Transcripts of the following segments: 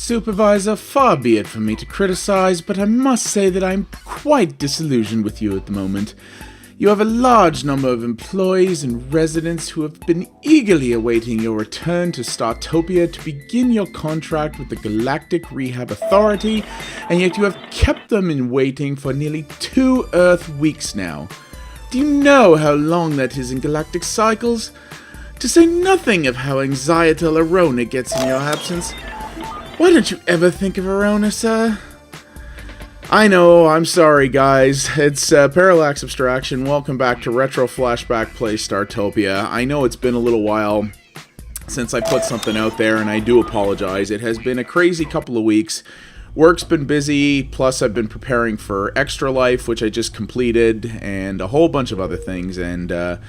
Supervisor, far be it from me to criticize, but I must say that I'm quite disillusioned with you at the moment. You have a large number of employees and residents who have been eagerly awaiting your return to StarTopia to begin your contract with the Galactic Rehab Authority, and yet you have kept them in waiting for nearly 2 Earth weeks now. Do you know how long that is in galactic cycles? To say nothing of how anxietal Arona gets in your absence. Why don't you ever think of Arona, sir? I know, I'm sorry guys, it's Parallax Abstraction. Welcome back to Retro Flashback Plays StarTopia. I know it's been a little while since I put something out there, and I do apologize. It has been a crazy couple of weeks. Work's been busy, plus I've been preparing for Extra Life, which I just completed, and a whole bunch of other things, and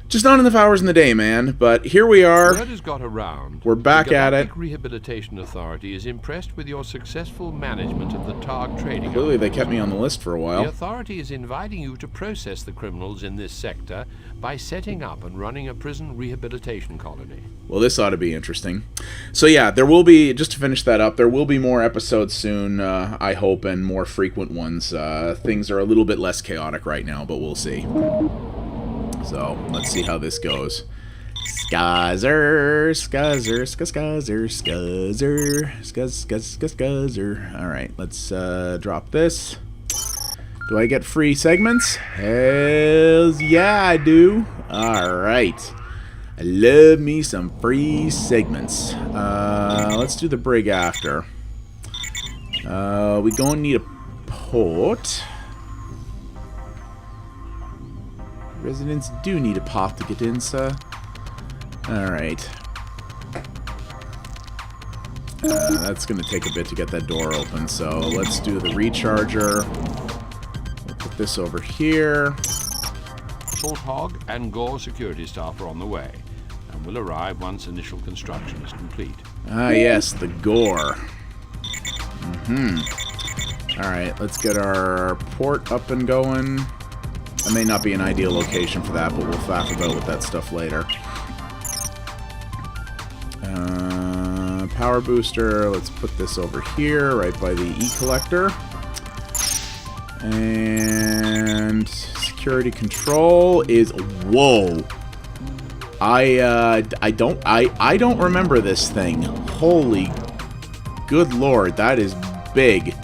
just not enough hours in the day, man. But here we are. Word has got around. We're back at it. The Galactic Rehabilitation Authority is impressed with your successful management of the Targ trading. Clearly they kept me on the list for a while. The authority is inviting you to process the criminals in this sector by setting up and running a prison rehabilitation colony. Well, this ought to be interesting. So yeah, there will be, just to finish that up, there will be more episodes soon, I hope, and more frequent ones. Things are a little bit less chaotic right now, but we'll see. So, let's see how this goes. Skazzer. Alright, let's drop this. Do I get free segments? Hells yeah, I do. Alright. I love me some free segments. Let's do the brig after. We gonna need a port. Residents do need a path to get in, sir. Alright. That's going to take a bit to get that door open, so let's do the recharger. We'll put this over here. Short Hog and Gore security staff are on the way, and will arrive once initial construction is complete. Ah, yes, the Gore. Alright, let's get our port up and going. That may not be an ideal location for that, but we'll faff about with that stuff later. Power booster, let's put this over here, right by the E-collector. And security control is... Whoa! I don't remember this thing. Holy good lord, that is big.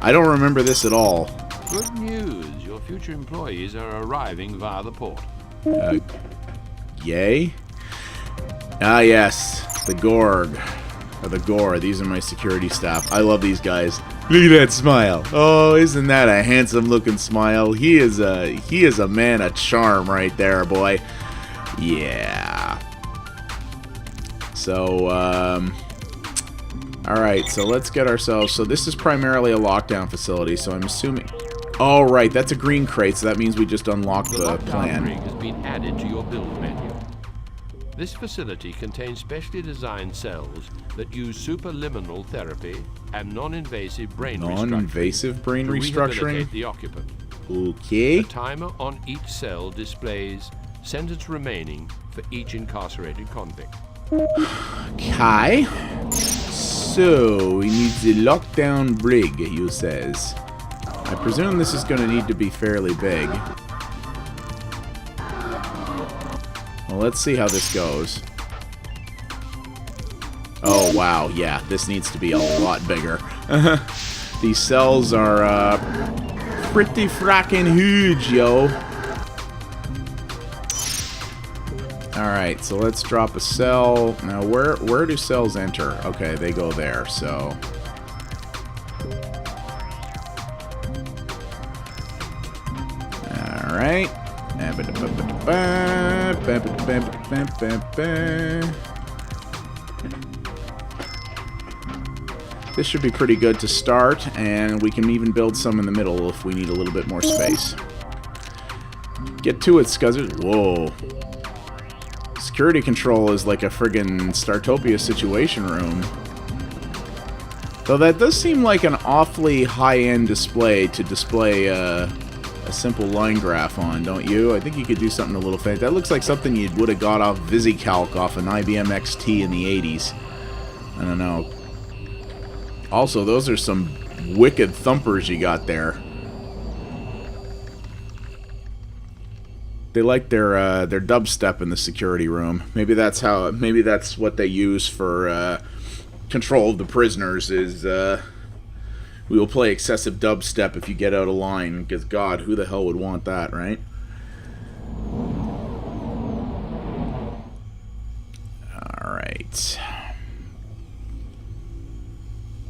I don't remember this at all. Good news. Future employees are arriving via the port. Yay? Ah, yes. The Gorg. Or the Gore. These are my security staff. I love these guys. Look at that smile. Oh, isn't that a handsome-looking smile? He is a man of charm right there, boy. Yeah. So, alright, so let's get ourselves... So this is primarily a lockdown facility, so I'm assuming... Oh, right, that's a green crate, so that means we just unlocked the plan. The lockdown rig has been added to your build menu. This facility contains specially designed cells that use superliminal therapy and non-invasive brain restructuring rehabilitate the occupant. Okay. The timer on each cell displays sentence remaining for each incarcerated convict. Okay. So, we need the lockdown brig, you says. I presume this is going to need to be fairly big. Well, let's see how this goes. Oh, wow. Yeah, this needs to be a lot bigger. These cells are pretty frackin' huge, yo. Alright, so let's drop a cell. Now, where do cells enter? Okay, they go there, so... Alright. This should be pretty good to start, and we can even build some in the middle if we need a little bit more space. Get to it, Scuzzers. Whoa. Security control is like a friggin' StarTopia situation room. Though that does seem like an awfully high-end display to display a simple line graph on, don't you? I think you could do something a little fancy. That looks like something you would have got off VisiCalc off an IBM XT in the 80s. I don't know. Also, those are some wicked thumpers you got there. They like their dubstep in the security room. Maybe that's how. Maybe that's what they use for control of the prisoners. Is we will play excessive dubstep if you get out of line. Because God, who the hell would want that, right? All right.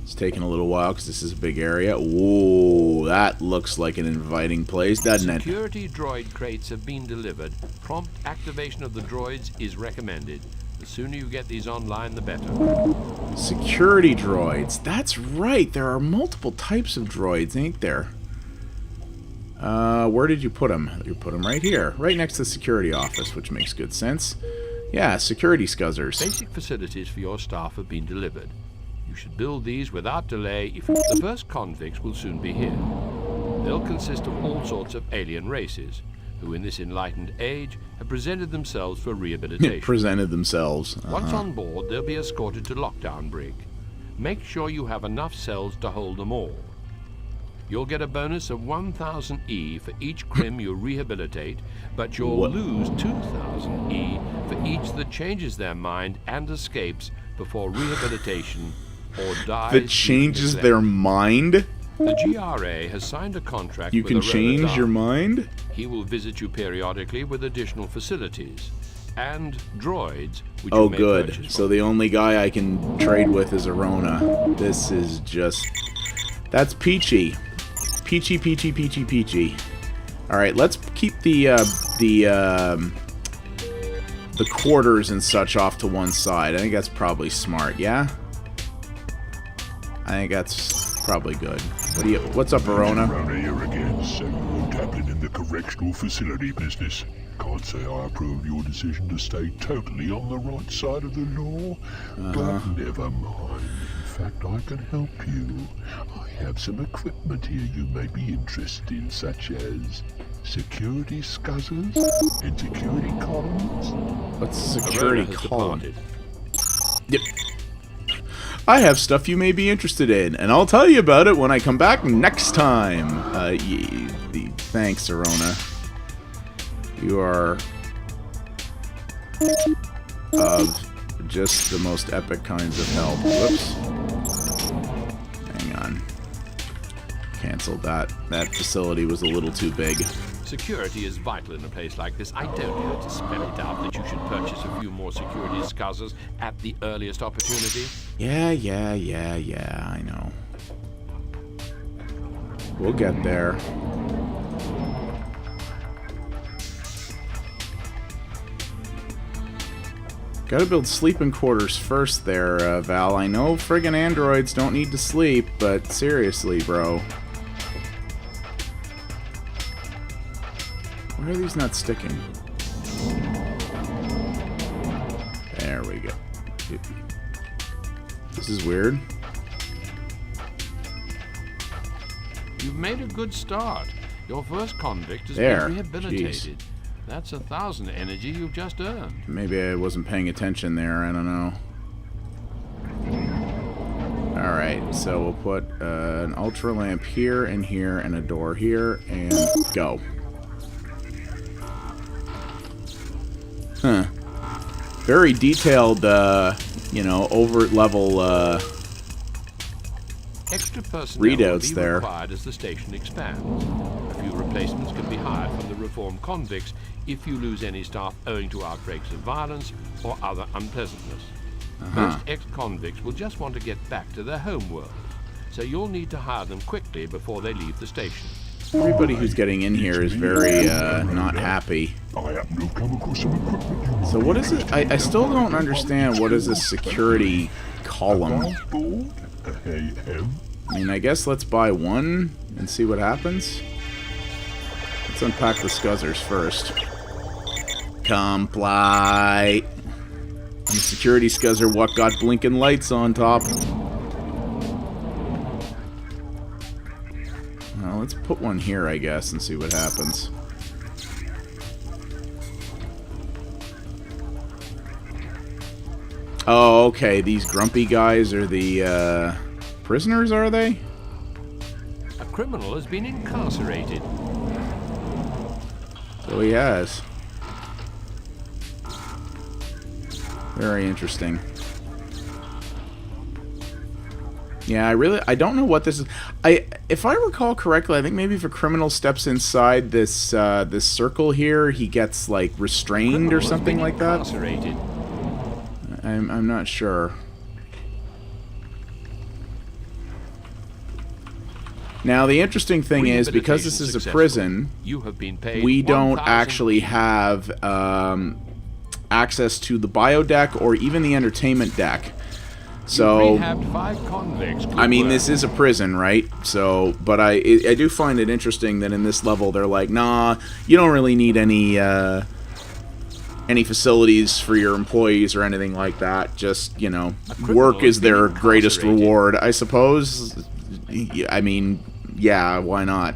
It's taking a little while because this is a big area. Whoa, that looks like an inviting place, doesn't it? Security droid crates have been delivered. Prompt activation of the droids is recommended. The sooner you get these online, the better. Security droids. That's right. There are multiple types of droids, ain't there? Where did you put them? You put them right here. Right next to the security office, which makes good sense. Yeah, security scuzzers. Basic facilities for your staff have been delivered. You should build these without delay if the first convicts will soon be here. They'll consist of all sorts of alien races, who in this enlightened age have presented themselves for rehabilitation. Presented themselves. Once on board, they'll be escorted to lockdown brig. Make sure you have enough cells to hold them all. You'll get a bonus of 1,000 E for each crim you rehabilitate, but you'll lose 2,000 E for each that changes their mind and escapes before rehabilitation or dies. That changes their mind? The GRA has signed a contract you with can change your mind? He will visit you periodically with additional facilities and droids which oh you may good. purchase So from. the only guy I can trade with is Arona. This is just... That's peachy. Peachy, peachy, peachy, peachy. Alright, let's keep the quarters and such off to one side. I think that's probably smart, yeah? I think that's probably good. What's up, Arona? Around here again, so you're dabbling in the correctional facility business. Can't say I approve your decision to stay totally on the right side of the law, but never mind. In fact, I can help you. I have some equipment here you may be interested in, such as security scuzzers and security columns. What's security Arona has column? departed. Yep. I have stuff you may be interested in, and I'll tell you about it when I come back next time. Thanks, Arona. You are of just the most epic kinds of help. Whoops. Hang on. Canceled that. That facility was a little too big. Security is vital in a place like this. I don't have to spell it out that you should purchase a few more security scuzzers at the earliest opportunity. Yeah, I know. We'll get there. Gotta build sleeping quarters first there, Val. I know friggin' androids don't need to sleep, but seriously, bro. Why are these not sticking? There we go. This is weird. You've made a good start. Your first convict has There. been rehabilitated. Jeez. That's 1,000 energy you've just earned. Maybe I wasn't paying attention there. I don't know. Alright, so we'll put an ultra lamp here and here and a door here and go. Huh. Very detailed, overt level Extra personnel will readouts be there. required as the station expands. A few replacements can be hired from the reformed convicts if you lose any staff owing to outbreaks of violence or other unpleasantness. Most ex-convicts will just want to get back to their home world, so you'll need to hire them quickly before they leave the station. Everybody who's getting in here is very not happy. I happen to have come across some equipment. So what is it? I still don't understand what is a security column. Above board, AM. I mean, I guess let's buy one and see what happens. Let's unpack the scuzzers first. Comply. And the security scuzzer, what got blinking lights on top? Well, let's put one here, I guess, and see what happens. Oh, okay. These grumpy guys are the prisoners, are they? A criminal has been incarcerated. So he has. Very interesting. Yeah, I don't know what this is. If I recall correctly, I think maybe if a criminal steps inside this this circle here, he gets like restrained or something like that. I'm not sure. Now the interesting thing is, because this is a prison, we don't actually have access to the bio deck or even the entertainment deck. So, I mean, this is a prison, right? So, but I do find it interesting that in this level they're like, nah, you don't really need any facilities for your employees or anything like that. Just, you know, work is their greatest reward, I suppose. I mean, yeah, why not?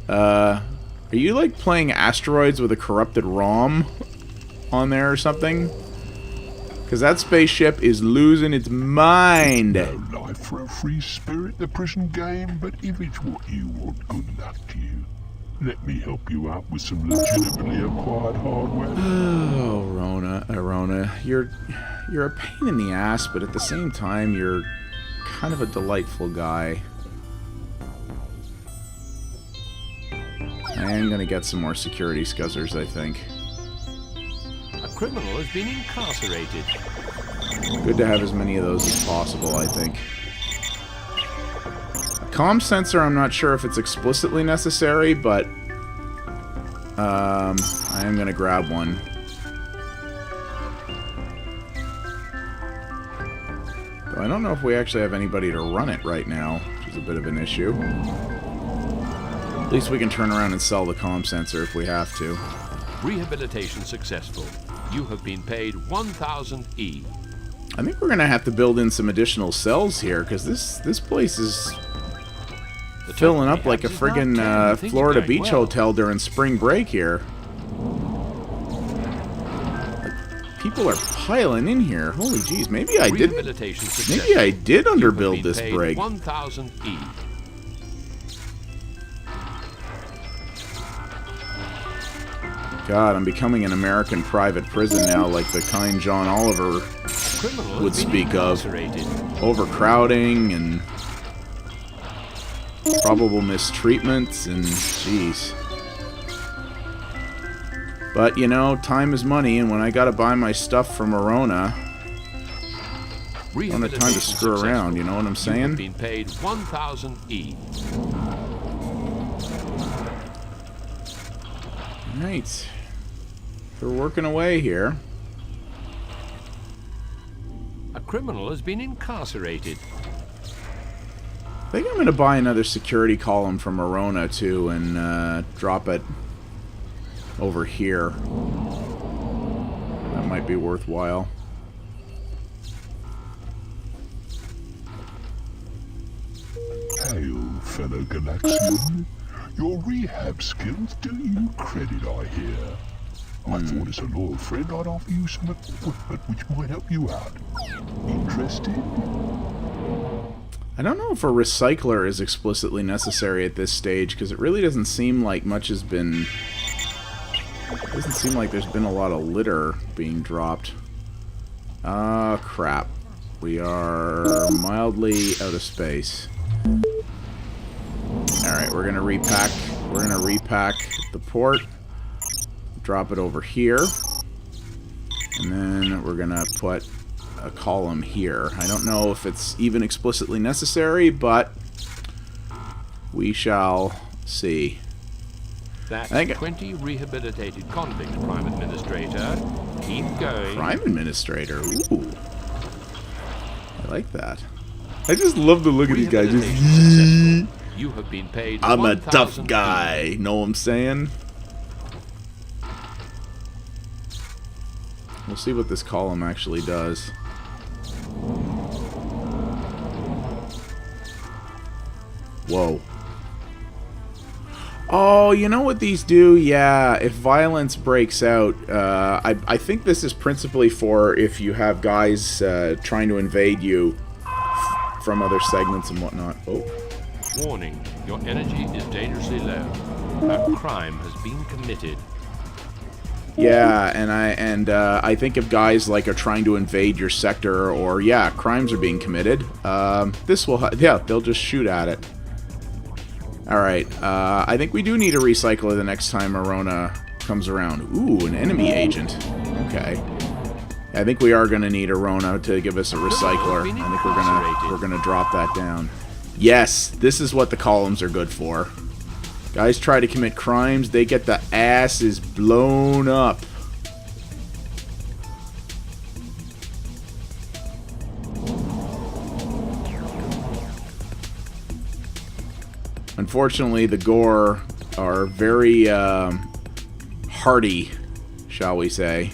Are you like playing Asteroids with a corrupted ROM on there or something? Because that spaceship is losing its mind. No life for a free spirit, the prison game, but if it's what you want, good luck to you. Let me help you out with some legitimately acquired hardware. Oh, Rona, you're a pain in the ass, but at the same time, you're kind of a delightful guy. I am gonna get some more security scuzzers, I think. A criminal has been incarcerated. Good to have as many of those as possible, I think. A comm sensor, I'm not sure if it's explicitly necessary, but I am going to grab one. Though I don't know if we actually have anybody to run it right now, which is a bit of an issue. At least we can turn around and sell the comm sensor if we have to. Rehabilitation successful. You have been paid 1,000 E. I think we're going to have to build in some additional cells here, because this place is filling up like a friggin' Florida beach hotel during spring break here. People are piling in here. Holy jeez, maybe I did underbuild this brig. 1,000 E. God, I'm becoming an American private prison now, like the kind John Oliver would speak of. Overcrowding and probable mistreatments and jeez. But, you know, time is money, and when I gotta buy my stuff from Arona, I don't have time to screw around, you know what I'm saying? Been paid 1,000 E. Right. We're working away here. A criminal has been incarcerated. I think I'm going to buy another security column from Arona, too, and drop it over here. That might be worthwhile. Hail, fellow Galaxian. Your rehab skills do you credit, I hear. I thought as a loyal friend I'd offer you some equipment which might help you out. Interested? I don't know if a recycler is explicitly necessary at this stage, because it really doesn't seem like much has been... It doesn't seem like there's been a lot of litter being dropped. Ah, crap. We are mildly out of space. Alright, we're gonna repack. We're gonna repack the port. Drop it over here. And then we're gonna put a column here. I don't know if it's even explicitly necessary, but we shall see. That's 20 rehabilitated convicts, Prime Administrator. Keep going. Prime Administrator? Ooh. I like that. I just love the look of these guys. Just, you have been paid. I'm a tough guy. Know what I'm saying? We'll see what this column actually does. Whoa. Oh, you know what these do? Yeah, if violence breaks out, I think this is principally for if you have guys trying to invade you from other segments and whatnot. Oh. Warning, your energy is dangerously low. A crime has been committed. Yeah, and I think if guys like are trying to invade your sector, or yeah, crimes are being committed, this will they'll just shoot at it. All right, I think we do need a recycler the next time Arona comes around. Ooh, an enemy agent. Okay, I think we are gonna need Arona to give us a recycler. I think we're gonna drop that down. Yes, this is what the columns are good for. Guys try to commit crimes, they get the asses blown up. Unfortunately, the Gore are very hardy, shall we say.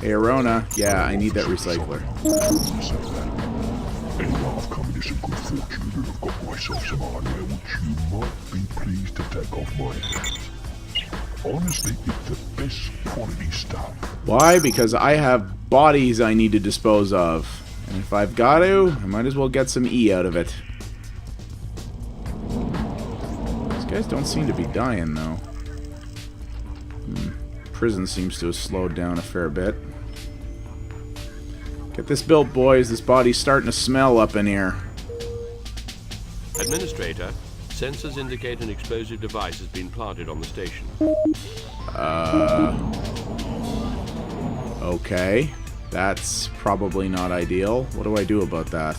Hey, Arona. Yeah, I need that recycler. I've come into some good fortune and I've got myself some hardware which you might be pleased to take off my hands. Honestly, it's the best quality stuff. Why? Because I have bodies I need to dispose of. And if I've got to, I might as well get some E out of it. These guys don't seem to be dying, though. Prison seems to have slowed down a fair bit. Get this built, boys. This body's starting to smell up in here. Administrator, sensors indicate an explosive device has been planted on the station. Okay. That's probably not ideal. What do I do about that?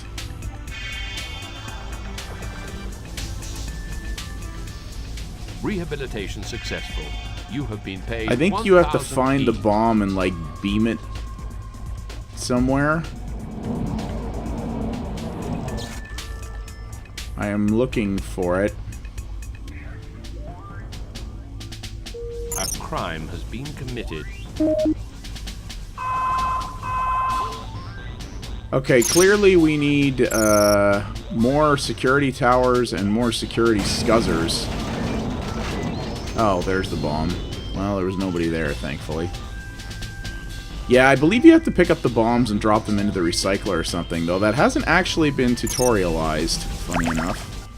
Rehabilitation successful. You have been paid. I think you have to find the bomb and, like, beam it somewhere. I am looking for it. A crime has been committed. Okay, clearly we need more security towers and more security scuzzers. Oh, there's the bomb. Well, there was nobody there, thankfully. Yeah, I believe you have to pick up the bombs and drop them into the recycler or something, though that hasn't actually been tutorialized, funny enough.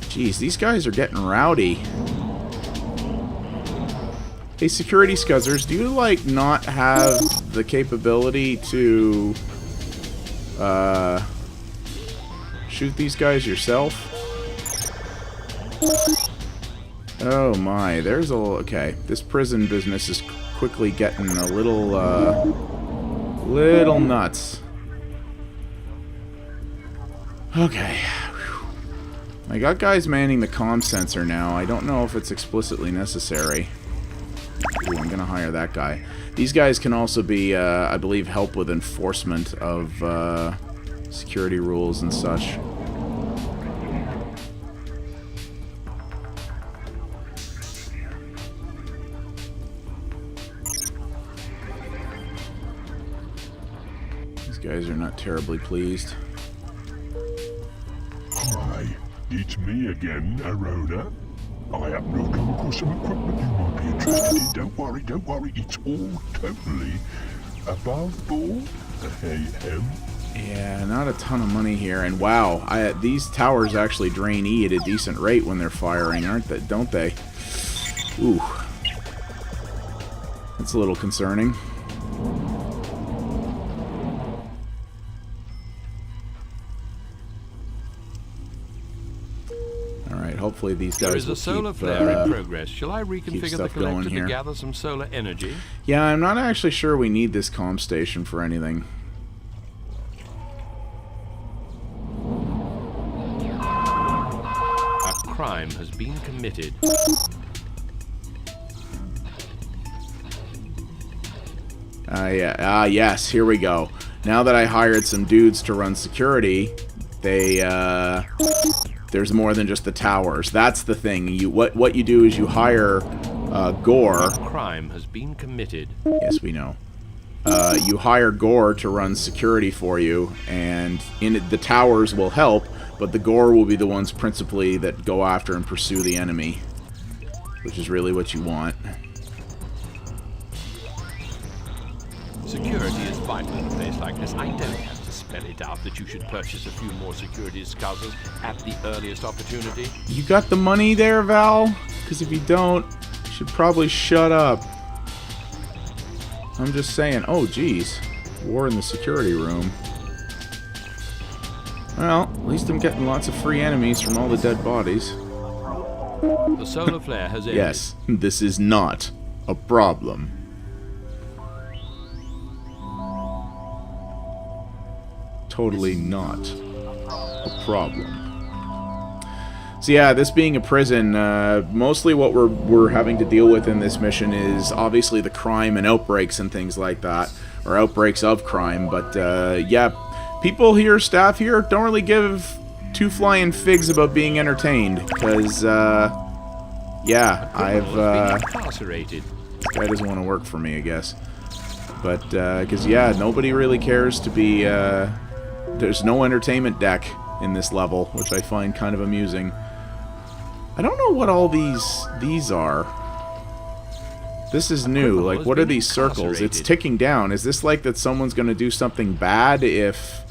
Jeez, these guys are getting rowdy. Hey, security scuzzers, do you, like, not have the capability to, shoot these guys yourself? Oh my, there's a... Okay, this prison business is quickly getting a little, little nuts. Okay. Whew. I got guys manning the comm sensor now. I don't know if it's explicitly necessary. Ooh, I'm gonna hire that guy. These guys can also be, I believe, help with enforcement of, security rules and such. Guys are not terribly pleased. Hi, it's me again, Arona. I happen to have come across some equipment you might be interested in. Don't worry, it's all totally above board. Yeah, not a ton of money here, and wow, these towers actually drain E at a decent rate when they're firing, aren't they? Don't they? Ooh. That's a little concerning. Hopefully these guys there is a solar flare in progress. Shall I reconfigure the collector to gather some solar energy? Yeah, I'm not actually sure we need this comm station for anything. A crime has been committed. Yes, here we go. Now that I hired some dudes to run security, they, there's more than just the towers. That's the thing. What you do is you hire Gore. A crime has been committed. Yes, we know. you hire Gore to run security for you, and the towers will help, but the Gore will be the ones principally that go after and pursue the enemy, which is really what you want. Security is vital in a place like this. I don't have to spell it out that you should purchase a few more security scuzers at the earliest opportunity. You got the money there, Val? Because if you don't, you should probably shut up. I'm just saying. Oh, geez. War in the security room. Well, at least I'm getting lots of free enemies from all the dead bodies. The solar flare has ended. Yes, this is not a problem. Totally not a problem. So yeah, this being a prison, mostly what we're having to deal with in this mission is obviously the crime and outbreaks and things like that, or outbreaks of crime. But yeah, people here, staff here, don't really give two flying figs about being entertained, because yeah, incarcerated. This guy doesn't want to work for me, I guess. But because yeah, nobody really cares to be. There's no entertainment deck in this level, which I find kind of amusing. I don't know what all these are. This is new. Like, what are these circles? It's ticking down. Is this like that someone's going to do something bad if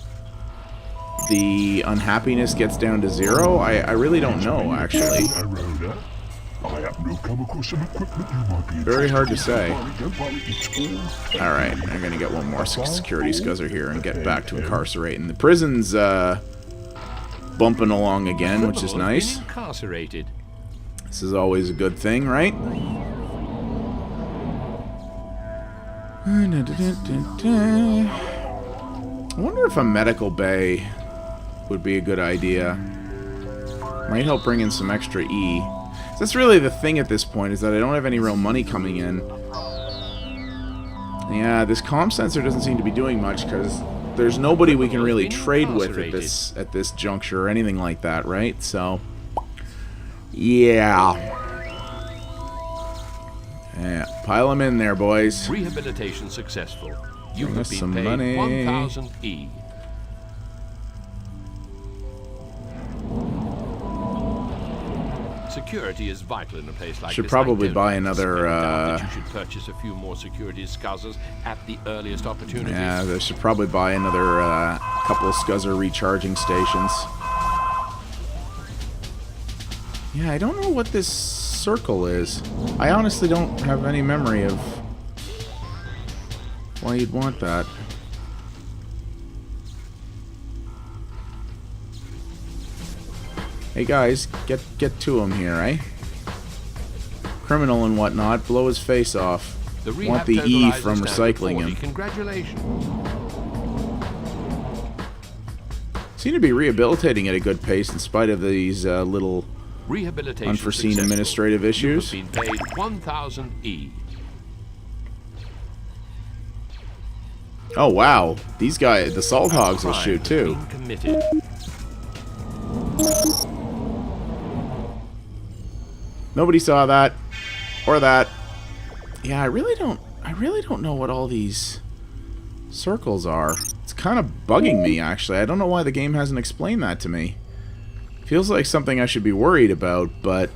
the unhappiness gets down to 0? I really don't know, actually. Very hard to say. Alright, I'm gonna get one more security scuzzer here and get back to incarcerating. The prison's bumping along again, which is nice. This is always a good thing, right? I wonder if a medical bay would be a good idea. Might help bring in some extra E. That's really the thing at this point, is that I don't have any real money coming in. Yeah, this comm sensor doesn't seem to be doing much, because there's nobody we can really trade with at this juncture or anything like that, right? So, yeah. Yeah, pile them in there, boys. Rehabilitation successful. You Bring have us been some paid money. 1,000 E. Security is vital in a place like Should this. probably buy another. You should purchase a few more security scuzzers at the earliest opportunity. Yeah, they should probably buy another couple of scuzzer recharging stations. Yeah, I don't know what this circle is. I honestly don't have any memory of why you'd want that. Hey guys, get to him here, eh? Criminal and whatnot, blow his face off. Want the E from recycling him. Congratulations. Seem to be rehabilitating at a good pace in spite of these little unforeseen administrative issues. You have been paid 1,000 E. Oh wow, these guys, the salt hogs will shoot too. Committed. Nobody saw that, or that. Yeah, I really don't know what all these circles are. It's kind of bugging me, actually. I don't know why the game hasn't explained that to me. Feels like something I should be worried about, but